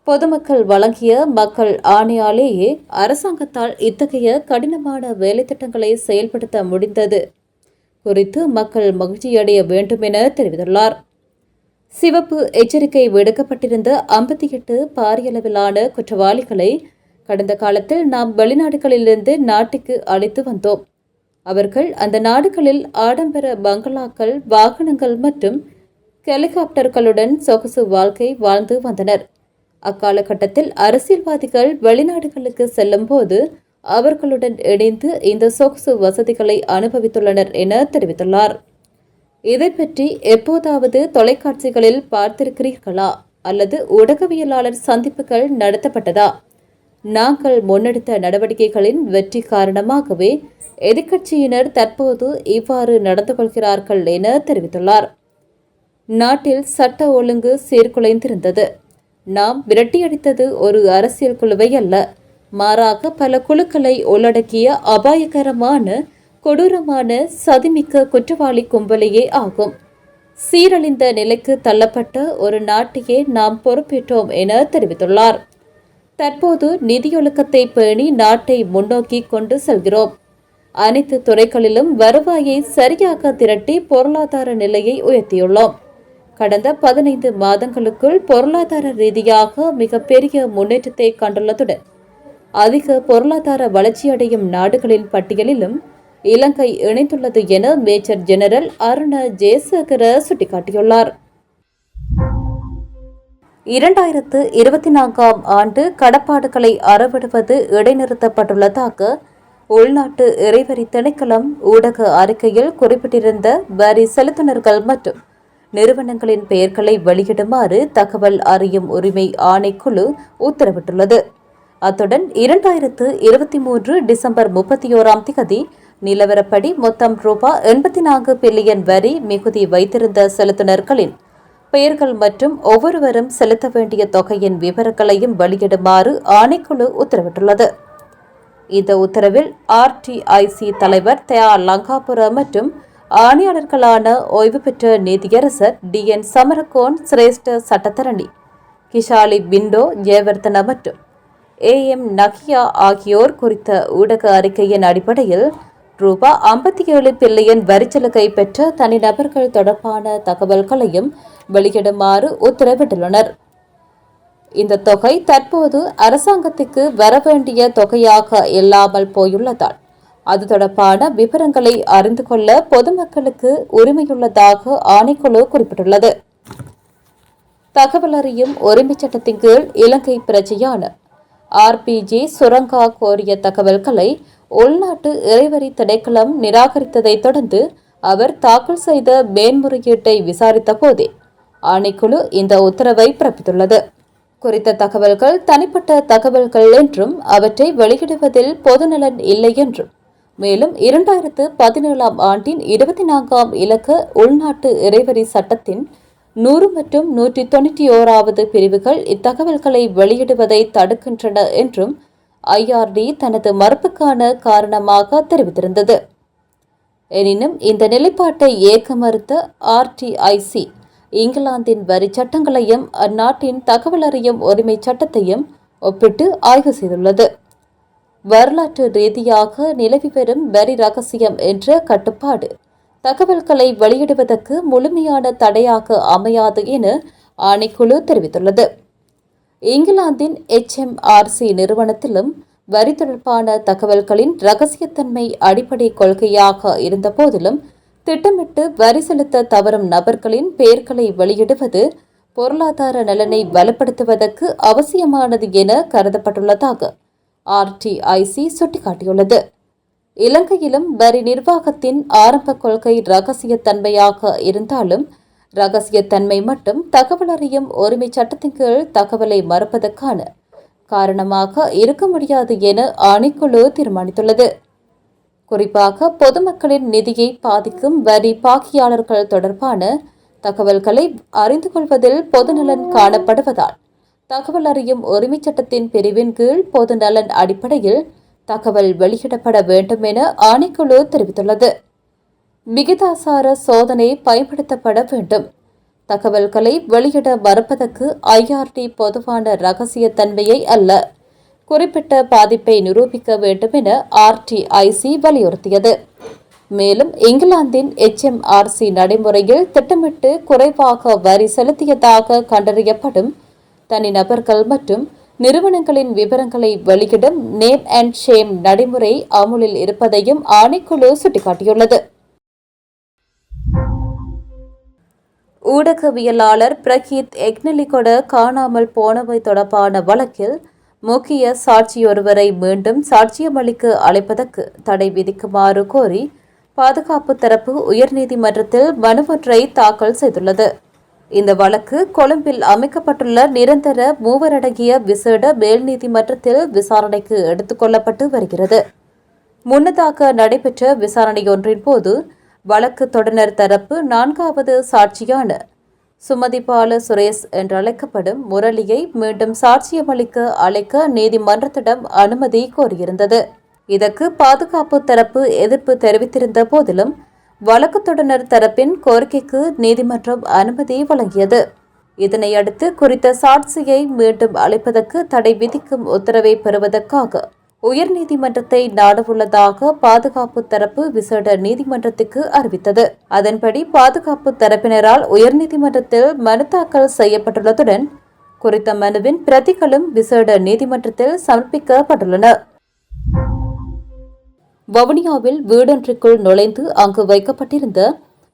பொதுமக்கள் வழங்கிய மக்கள் ஆணையாலேயே அரசாங்கத்தால் இத்தகைய கடினமான வேலைத்திட்டங்களை செயல்படுத்த முடிந்தது குறித்து மக்கள் மகிழ்ச்சியடைய வேண்டும் என தெரிவித்துள்ளார். சிவப்பு எச்சரிக்கை விடுக்கப்பட்டிருந்த 58 பாரியளவிலான குற்றவாளிகளை கடந்த காலத்தில் நாம் வெளிநாடுகளிலிருந்து நாட்டுக்கு அழைத்து வந்தோம். அவர்கள் அந்த நாடுகளில் ஆடம்பர பங்களாக்கள், வாகனங்கள் மற்றும் ஹெலிகாப்டர்களுடன் சொகுசு வாழ்க்கை வாழ்ந்து வந்தனர். அக்காலகட்டத்தில் அரசியல்வாதிகள் வெளிநாடுகளுக்கு செல்லும் போது அவர்களுடன் இணைந்து இந்த சொகுசு வசதிகளை அனுபவித்துள்ளனர் என தெரிவித்துள்ளார். இதை பற்றி எப்போதாவது தொலைக்காட்சிகளில் பார்த்திருக்கிறீர்களா அல்லது ஊடகவியலாளர் சந்திப்புகள் நடத்தப்பட்டதா? நாங்கள் முன்னெடுத்த நடவடிக்கைகளின் வெற்றி காரணமாகவே எதிர்க்கட்சியினர் தற்போது இவ்வாறு நடந்து கொள்கிறார்கள் என தெரிவித்துள்ளார். நாட்டில் சட்ட ஒழுங்கு சீர்குலைந்திருந்தது. நாம் விரட்டியடித்தது ஒரு அரசியல் குழுவை அல்ல, மாறாக பல குழுக்களை உள்ளடக்கிய அபாயகரமான கொடூரமான சதிமிக்க குற்றவாளி கும்பலையே ஆகும். சீரழிந்த நிலைக்கு தள்ளப்பட்ட ஒரு நாட்டையே நாம் பொறுப்பேற்றோம் என தெரிவித்துள்ளார். தற்போது நிதியொழுக்கத்தை பேணி நாட்டை முன்னோக்கி கொண்டு செல்கிறோம். அனைத்து துறைகளிலும் வருவாயை சரியாக திரட்டி பொருளாதார நிலையை உயர்த்தியுள்ளோம். கடந்த 15 மாதங்களுக்குள் பொருளாதார ரீதியாக மிகப்பெரிய முன்னேற்றத்தை கண்டுள்ளதுடன் அதிக பொருளாதார வளர்ச்சியடையும் நாடுகளின் பட்டியலிலும் இலங்கை இணைந்துள்ளது என மேஜர் ஜெனரல் அருண ஜெயசேகர சுட்டிக்காட்டியுள்ளார். 2024 ஆண்டு கடப்பாடுகளை அறவிடுவது இடைநிறுத்தப்பட்டுள்ளதாக உள்நாட்டு இறைவரி திணைக்களம் ஊடக அறிக்கையில் குறிப்பிட்டிருந்த வரி செலுத்துனர்கள் மற்றும் நிறுவனங்களின் பெயர்களை வெளியிடுமாறு தகவல் அறியும் உரிமை ஆணைக்குழு உத்தரவிட்டுள்ளது. அத்துடன் 2023 டிசம்பர் 31ஆம் தேதி நிலவரப்படி மொத்தம் ரூபாய் 84 பில்லியன் வரி மிகுதி வைத்திருந்த செலுத்துனர்களின் பெயர்கள் மற்றும் ஒவ்வொருவரும் செலுத்த வேண்டிய தொகையின் விவரங்களையும் வெளியிடுமாறு ஆணைக்குழு உத்தரவிட்டுள்ளது. இந்த உத்தரவில் ஆர்டிஐசி தலைவர் தயா லங்காபுர மற்றும் ஆணையாளர்களான ஓய்வு பெற்ற நீதியரசர் DN சமரகோன், சிரேஷ்ட சட்டத்தரணி கிஷாலி பிண்டோ ஜெயவர்தன மற்றும் AM நகியா ஆகியோர் குறித்த ஊடக அறிக்கையின் அடிப்படையில் ரூபாய் 57 பில்லியன் வரிச்சலுகை பெற்ற தனிநபர்கள் தொடர்பான தகவல்களையும் வெளியிடுமாறு உத்தரவிட்டுள்ளனர். இந்த தொகை தற்போது அரசாங்கத்துக்கு வரவேண்டிய தொகையாக இல்லாமல் போயுள்ளதால் அது தொடர்பான விவரங்களை அறிந்து கொள்ள பொதுமக்களுக்கு உரிமையுள்ளதாக ஆணைக்குழு குறிப்பிட்டுள்ளது. தகவல் அறியும் உரிமைச் சட்டத்தின் கீழ் இலங்கை பிரஜையான RPG சுரங்கா கோரிய தகவல்களை உள்நாட்டு இறைவரி திணைக்களம் நிராகரித்ததைத் தொடர்ந்து அவர் தாக்கல் செய்த மேன்முறையீட்டை விசாரித்த போதே ஆணைக்குழு இந்த உத்தரவை பிறப்பித்துள்ளது. குறித்த தகவல்கள் தனிப்பட்ட தகவல்கள் என்றும் அவற்றை வெளியிடுவதில் பொதுநலன் இல்லை என்றும், மேலும் 2017ஆம் ஆண்டின் 24ஆம் இலக்க உள்நாட்டு இறைவரி சட்டத்தின் 100 மற்றும் 191வது பிரிவுகள் இத்தகவல்களை வெளியிடுவதை தடுக்கின்றன என்றும் IRD தனது மறுப்புக்கான காரணமாக தெரிவித்திருந்தது. எனினும் இந்த நிலைப்பாட்டை ஏற்க மறுத்த RTIC இங்கிலாந்தின் வரி சட்டங்களையும் அந்நாட்டின் தகவல் அறியும் உரிமை சட்டத்தையும் ஒப்பிட்டு ஆய்வு செய்துள்ளது. வரலாற்று ரீதியாக நிலவி வரும் வரி ரகசியம் என்ற கட்டுப்பாடு தகவல்களை வெளியிடுவதற்கு முழுமையான தடையாக அமையாது என ஆணைக்குழு தெரிவித்துள்ளது. இங்கிலாந்தின் HMRC நிறுவனத்திலும் வரி தொடர்பான தகவல்களின் இரகசியத்தன்மை அடிப்படை கொள்கையாக இருந்த போதிலும் திட்டமிட்டு வரி செலுத்த தவறும் நபர்களின் பெயர்களை வெளியிடுவது பொருளாதார நலனை வலுப்படுத்துவதற்கு அவசியமானது என கருதப்பட்டுள்ளதாக RTIC சுட்டிக்காட்டியுள்ளது. இலங்கையிலும் வரி நிர்வாகத்தின் ஆரம்ப கொள்கை இரகசியத்தன்மையாக இருந்தாலும் இரகசியத்தன்மை மட்டும் தகவல் அறியும் உரிமை சட்டத்தின் கீழ் தகவலை மறுப்பதற்கான காரணமாக இருக்க முடியாது என ஆணைக்குழு தீர்மானித்துள்ளது. குறிப்பாக பொதுமக்களின் நிதியை பாதிக்கும் வரி பாக்கியாளர்கள் தொடர்பான தகவல்களை அறிந்து கொள்வதில் பொதுநலன் காணப்படுவதால் தகவல் அறியும் உரிமை சட்டத்தின் பிரிவின் கீழ் பொதுநலன் அடிப்படையில் தகவல் வெளியிடப்பட வேண்டும் என ஆணைக்குழு தெரிவித்துள்ளது. விகிதாசார சோதனை பயன்படுத்தப்பட வேண்டும். தகவல்களை வெளியிட மறுப்பதற்கு IRD பொதுவான இரகசியத்தன்மையை அல்ல, குறிப்பிட்ட பாதிப்பை நிரூபிக்க வேண்டும் என RTIC வலியுறுத்தியது. மேலும் இங்கிலாந்தின் HMRC நடைமுறையில் திட்டமிட்டு குறைவாக வரி செலுத்தியதாக கண்டறியப்படும் தனிநபர்கள் மற்றும் நிறுவனங்களின் விவரங்களை வெளியிடும் நேம் அண்ட் ஷேம் நடைமுறை அமுலில் இருப்பதையும் ஆணைக்குழு சுட்டிக்காட்டியுள்ளது. ஊடகவியலாளர் பிரகீத் எக்னலிகொட காணாமல் போனவை தொடர்பான வழக்கில் முக்கிய சாட்சியொருவரை மீண்டும் சாட்சியமளிக்க அழைப்பதற்கு தடை விதிக்குமாறு கோரி பாதுகாப்பு தரப்பு உயர்நீதிமன்றத்தில் மனு ஒன்றை தாக்கல் செய்துள்ளது. இந்த வழக்கு கொழும்பில் அமைக்கப்பட்டுள்ள நிரந்தர மூவரடங்கிய விசேட மேல் நீதிமன்றத்தில் விசாரணைக்கு எடுத்துக் கொள்ளப்பட்டு வருகிறது. முன்னதாக நடைபெற்ற விசாரணையொன்றின் போது வழக்கு தொடர்னர் தரப்பு 4வது சாட்சியான சுமதிபால சுரேஷ் என்றழைக்கப்படும் முரளியை மீண்டும் சாட்சியமளிக்க அழைக்க நீதிமன்றத்திடம் அனுமதி கோரியிருந்தது. இதற்கு பாதுகாப்பு தரப்பு எதிர்ப்பு தெரிவித்திருந்த போதிலும் வழக்கு தொடர்னர் தரப்பின் கோரிக்கைக்கு நீதிமன்றம் அனுமதி வழங்கியது. இதனையடுத்து குறித்த சாட்சியை மீண்டும் அளிப்பதற்கு தடை விதிக்கும் உத்தரவை பெறுவதற்காக உயர்நீதிமன்றத்தை நாடவுள்ளதாக பாதுகாப்பு தரப்பு விசேட நீதிமன்றத்துக்கு அறிவித்தது. அதன்படி பாதுகாப்பு தரப்பினரால் உயர்நீதிமன்றத்தில் மனு தாக்கல் செய்யப்பட்டுள்ளதுடன் குறித்த மனுவின் பிரதிகளும் விசேட நீதிமன்றத்தில் சமர்ப்பிக்கப்பட்டுள்ளன. வவுனியாவில் வீடொன்றுக்குள் நுழைந்து அங்கு வைக்கப்பட்டிருந்த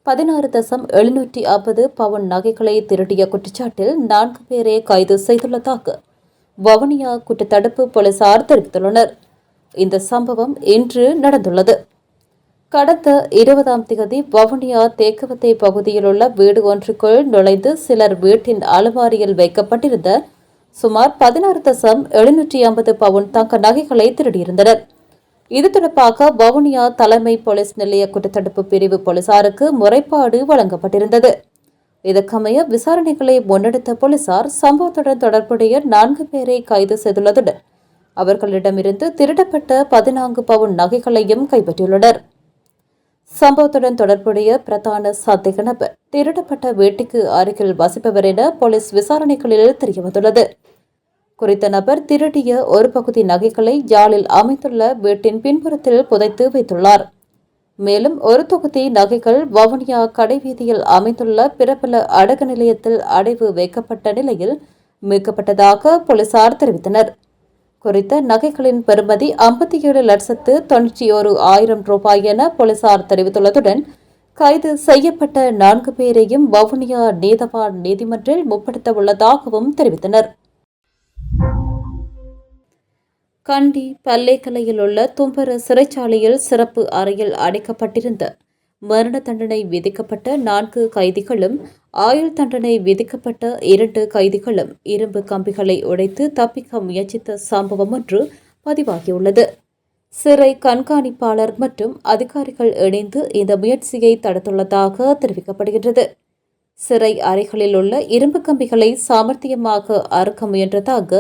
16,750 பவுன் நகைகளை திருடிய குற்றச்சாட்டில் 4 பேரை கைது செய்துள்ளதாக வவுனியா குற்றத்தடுப்பு போலீசார் தெரிவித்துள்ளனர். இந்த சம்பவம் இன்று நடந்துள்ளது. கடந்த 20ஆம் தேதி வவுனியா தேக்கவத்தை பகுதியில் உள்ள வீடு ஒன்றுக்குள் நுழைந்து சிலர் வீட்டின் அலமாரியில் வைக்கப்பட்டிருந்த சுமார் 16,750 பவுன் தங்க நகைகளை திருடியிருந்தனர். இது தொடர்பாக வவுனியா தலைமை போலீஸ் நிலைய குற்றத்தடுப்பு பிரிவு போலீசாருக்கு முறைப்பாடு வழங்கப்பட்டிருந்தது. இதற்கமைய விசாரணைகளை முன்னெடுத்த போலீசார் சம்பவத்துடன் தொடர்புடைய 4 பேரை கைது செய்துள்ளதுடன் அவர்களிடமிருந்து திருடப்பட்ட 14 பவுன் நகைகளையும் கைப்பற்றியுள்ளனர். சம்பவத்துடன் தொடர்புடைய பிரதான சந்தேக நபர் திருடப்பட்ட வீட்டுக்கு அருகில் வசிப்பவர் என போலீஸ் விசாரணைகளில் தெரியவந்துள்ளது. குறித்த நபர் திருடிய ஒரு பகுதி நகைகளை யாழில் அமைந்துள்ள வீட்டின் பின்புறத்தில் புதைத்து வைத்துள்ளார். மேலும் ஒரு தொகுதி நகைகள் வவுனியா கடைவீதியில் அமைந்துள்ள பிரபல அடகு நிலையத்தில் அடைவு வைக்கப்பட்ட நிலையில் மீட்கப்பட்டதாக போலீசார் தெரிவித்தனர். குறித்த நகைகளின் பெறுமதி 57,91,000 ரூபாய் என போலீசார் தெரிவித்துள்ளதுடன் கைது செய்யப்பட்ட 4 பேரையும் வவுனியா நீதவான் நீதிமன்றில் முற்படுத்த உள்ளதாகவும் தெரிவித்தனர். கண்டி பல்லேக்கலையில் உள்ள தும்பர சிறைச்சாலையில் சிறப்பு அறையில் அடைக்கப்பட்டிருந்த மரண தண்டனை விதிக்கப்பட்ட 4 கைதிகளும் ஆயுள் தண்டனை விதிக்கப்பட்ட 2 கைதிகளும் இரும்பு கம்பிகளை உடைத்து தப்பிக்க முயற்சித்த சம்பவம் ஒன்று பதிவாகியுள்ளது. சிறை கண்காணிப்பாளர் மற்றும் அதிகாரிகள் இணைந்து இந்த முயற்சியை தடுத்துள்ளதாக தெரிவிக்கப்படுகின்றது. சிறை அறைகளில் உள்ள இரும்பு கம்பிகளை சாமர்த்தியமாக அறுக்க முயன்றதாக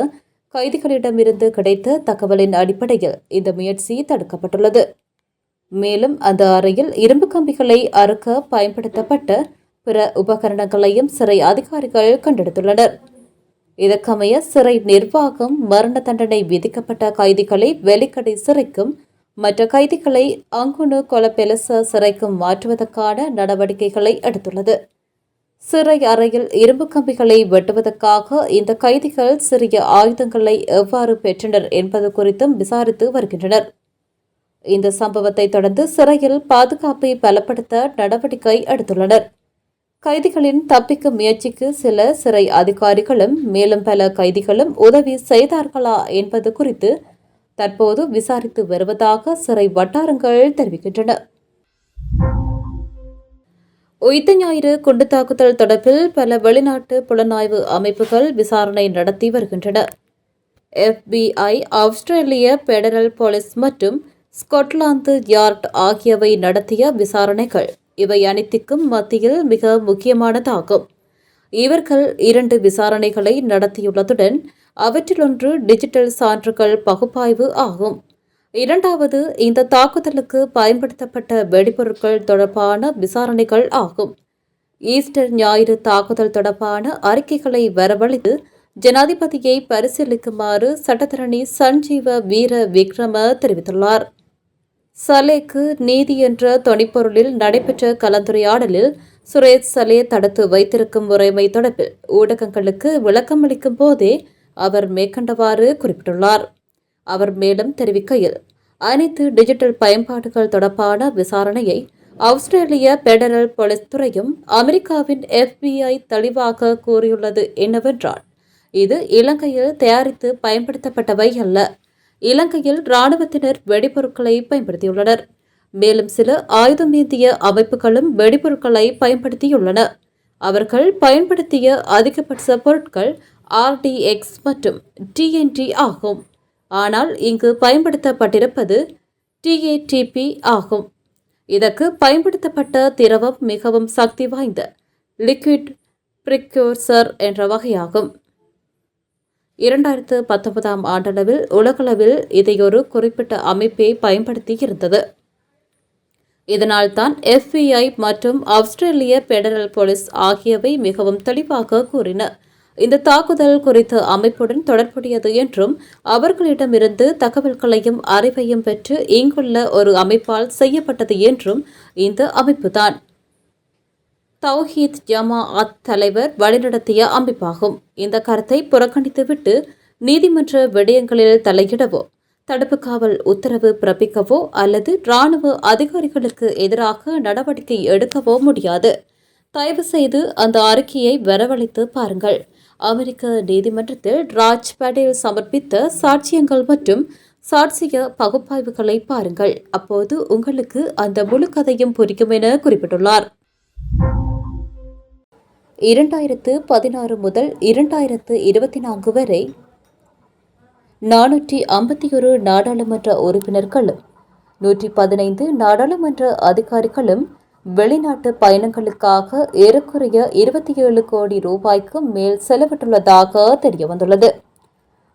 கைதிகளிடமிருந்து கிடைத்த தகவலின் அடிப்படையில் இந்த முயற்சி தடுக்கப்பட்டுள்ளது. மேலும் அந்த அறையில் இரும்பு கம்பிகளை அறுக்க பயன்படுத்தப்பட்ட பிற உபகரணங்களையும் சிறை அதிகாரிகள் கண்டெடுத்துள்ளனர். இதற்கமைய சிறை நிர்வாகம் மரண தண்டனை விதிக்கப்பட்ட கைதிகளை வெலிக்கடை சிறைக்கும் மற்ற கைதிகளை அங்குனு கொலபெலச சிறைக்கும் மாற்றுவதற்கான நடவடிக்கைகளை எடுத்துள்ளது. சிறை அறையில் இரும்பு கம்பிகளை வெட்டுவதற்காக இந்த கைதிகள் சிறிய ஆயுதங்களை எவ்வாறு பெற்றனர் என்பது குறித்தும் விசாரித்து வருகின்றனர். இந்த சம்பவத்தை தொடர்ந்து சிறையில் பாதுகாப்பை பலப்படுத்த நடவடிக்கை எடுத்துள்ளனர். கைதிகளின் தப்பிக்கும் முயற்சிக்கு சில சிறை அதிகாரிகளும் மேலும் பல கைதிகளும் உதவி செய்தார்களா என்பது குறித்து தற்போது விசாரித்து வருவதாக சிறை வட்டாரங்கள் தெரிவிக்கின்றன. உயிர்த்த ஞாயிறு குண்டு தாக்குதல் தொடர்பில் பல வெளிநாட்டு புலனாய்வு அமைப்புகள் விசாரணை நடத்தி வருகின்றன. FBI, ஆஸ்திரேலிய பெடரல் போலீஸ் மற்றும் ஸ்காட்லாந்து யார்ட் ஆகியவை நடத்திய விசாரணைகள் இவை அனைத்திற்கும் மத்தியில் மிக முக்கியமானதாகும். இவர்கள் 2 விசாரணைகளை நடத்தியுள்ளதுடன் அவற்றிலொன்று டிஜிட்டல் சான்றுகள் பகுப்பாய்வு ஆகும். இரண்டாவது இந்த தாக்குதலுக்கு பயன்படுத்தப்பட்ட வெடிபொருட்கள் தொடர்பான விசாரணைகள் ஆகும். ஈஸ்டர் ஞாயிறு தாக்குதல் தொடர்பான அறிக்கைகளை வரவழைத்து ஜனாதிபதியை பரிசீலிக்குமாறு சட்டத்தரணி சஞ்சீவ வீர விக்ரம தெரிவித்துள்ளார். சலேக்கு நீதி என்ற தொனிப்பொருளில் நடைபெற்ற கலந்துரையாடலில் சுரேஷ் சலே தடுத்து வைத்திருக்கும் முறைமை தொடர்பில் ஊடகங்களுக்கு விளக்கமளிக்கும் போதே அவர் மேற்கண்டவாறு குறிப்பிட்டுள்ளார். அவர் மேலும் தெரிவிக்கையில், அனைத்து டிஜிட்டல் பயன்பாடுகள் தொடர்பான விசாரணையை ஆஸ்திரேலிய பெடரல் போலீஸ் துறையும் அமெரிக்காவின் FBI தெளிவாக கூறியுள்ளது என்னவென்றால், இது இலங்கையில் தயாரித்து பயன்படுத்தப்பட்டவை அல்ல. இலங்கையில் இராணுவத்தினர் வெடிபொருட்களை பயன்படுத்தியுள்ளனர். மேலும் சில ஆயுதமேந்திய அமைப்புகளும் வெடிபொருட்களை பயன்படுத்தியுள்ளன. அவர்கள் பயன்படுத்திய அதிகபட்ச பொருட்கள் RDX மற்றும் TNT ஆகும். ஆனால் இங்கு பயன்படுத்தப்பட்டிருப்பது TATP ஆகும். இதற்கு பயன்படுத்தப்பட்ட திரவம் மிகவும் சக்தி வாய்ந்த லிக்விட் பிரிக்யூர்சர் என்ற வகையாகும். 2019ஆம் ஆண்டளவில் உலகளவில் இதையொரு குறிப்பிட்ட அமைப்பை பயன்படுத்தியிருந்தது. இதனால்தான் FBI மற்றும் ஆஸ்திரேலிய பெடரல் போலீஸ் ஆகியவை மிகவும் தெளிவாக கூறின. இந்த தாக்குதல் குறித்த அமைப்புடன் தொடர்புடையது என்றும் அவர்களிடமிருந்து தகவல்களையும் அறிவையும் பெற்று இங்குள்ள ஒரு அமைப்பால் செய்யப்பட்டது என்றும் இந்த அமைப்புதான் தௌஹீத் ஜமாஅத் தலைவர் வழிநடத்திய அமைப்பாகும். இந்த கருத்தை புறக்கணித்துவிட்டு நீதிமன்ற விடயங்களில் தலையிடவோ, தடுப்பு காவல் உத்தரவு பிறப்பிக்கவோ அல்லது இராணுவ அதிகாரிகளுக்கு எதிராக நடவடிக்கை எடுக்கவோ முடியாது. தயவு செய்து அந்த அறிக்கையை வரவழைத்து பாருங்கள். அமெரிக்க நீதிமன்றத்தில் ராஜ் படேல் சமர்ப்பித்த சாட்சியங்கள் மற்றும் சாட்சிய பகுப்பாய்வுகளை பாருங்கள். அப்போது உங்களுக்கு அந்த முழு கதையும் புரியும் என குறிப்பிட்டுள்ளார். 2016 முதல் 2024 வரை 451 நாடாளுமன்ற உறுப்பினர்களும் 115 நாடாளுமன்ற அதிகாரிகளும் வெளிநாட்டு பயணங்களுக்காக ஏறக்குறைய 27 கோடி ரூபாய்க்கு மேல் செலவிட்டுள்ளதாக தெரியவந்துள்ளது.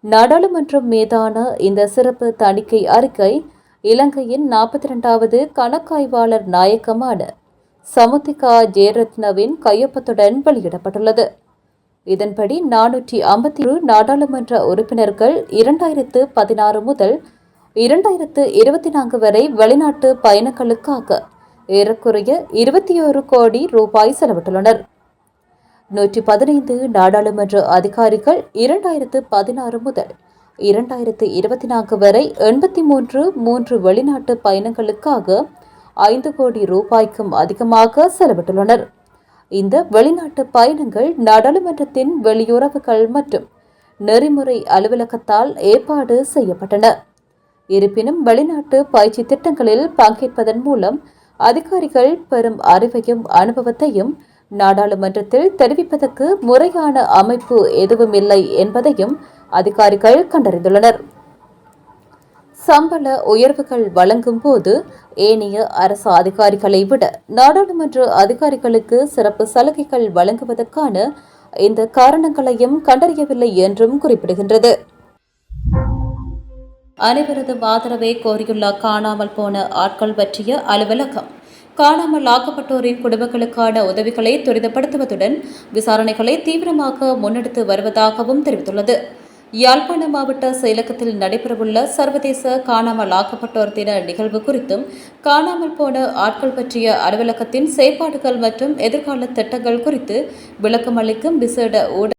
நாடாளுமன்றம் மீதான இந்த சிறப்பு தணிக்கை அறிக்கை இலங்கையின் 42வது கணக்காய்வாளர் நாயகமான சமுத்திகா ஜெயரத்னவின் கையொப்பத்துடன் வெளியிடப்பட்டுள்ளது. இதன்படி 451 நாடாளுமன்ற உறுப்பினர்கள் 2016 முதல் 2024 வரை வெளிநாட்டு பயணங்களுக்காக ஏறக்குறைய 21 கோடி ரூபாய் செலவிட்டுள்ளனர். 115 நாடாளுமன்ற அதிகாரிகள் 2016 முதல் 2024 வரை 83 வெளிநாட்டு பயணங்களுக்காக 5 கோடி ரூபாய்க்கும் அதிகமாக செலவிட்டுள்ளனர். இந்த வெளிநாட்டு பயணங்கள் நாடாளுமன்றத்தின் வெளியுறவுகள் மற்றும் நெறிமுறை அலுவலகத்தால் ஏற்பாடு செய்யப்பட்டன. இருப்பினும் வெளிநாட்டு பயிற்சி திட்டங்களில் பங்கேற்பதன் மூலம் அதிகாரிகள் பெறும் அறிவையும் அனுபவத்தையும் நாடாளுமன்றத்தில் தெரிவிப்பதற்கு முறையான அமைப்பு எதுவும் இல்லை என்பதையும் அதிகாரிகள் கண்டறிந்துள்ளனர். சம்பள உயர்வுகள் வழங்கும் போது ஏனைய அரசு அதிகாரிகளை விட நாடாளுமன்ற அதிகாரிகளுக்கு சிறப்பு சலுகைகள் வழங்குவதற்கான இந்த காரணங்களையும் கண்டறியவில்லை என்றும் குறிப்பிடுகின்றது. அனைவரது ஆதரவை கோரியுள்ள காணாமல் போன ஆட்கள் பற்றிய அலுவலகம் காணாமல் ஆக்கப்பட்டோரின் குடும்பங்களுக்கான உதவிகளை துரிதப்படுத்துவதுடன் விசாரணைகளை தீவிரமாக முன்னெடுத்து வருவதாகவும் தெரிவித்துள்ளது. யாழ்ப்பாண மாவட்ட செயலகத்தில் நடைபெறவுள்ள சர்வதேச காணாமல் ஆக்கப்பட்டோர் தின நிகழ்வு குறித்தும் காணாமல் போன ஆட்கள் பற்றிய அலுவலகத்தின் செயற்பாடுகள் மற்றும் எதிர்கால திட்டங்கள் குறித்து விளக்கம் அளிக்கும் விசேட ஊடக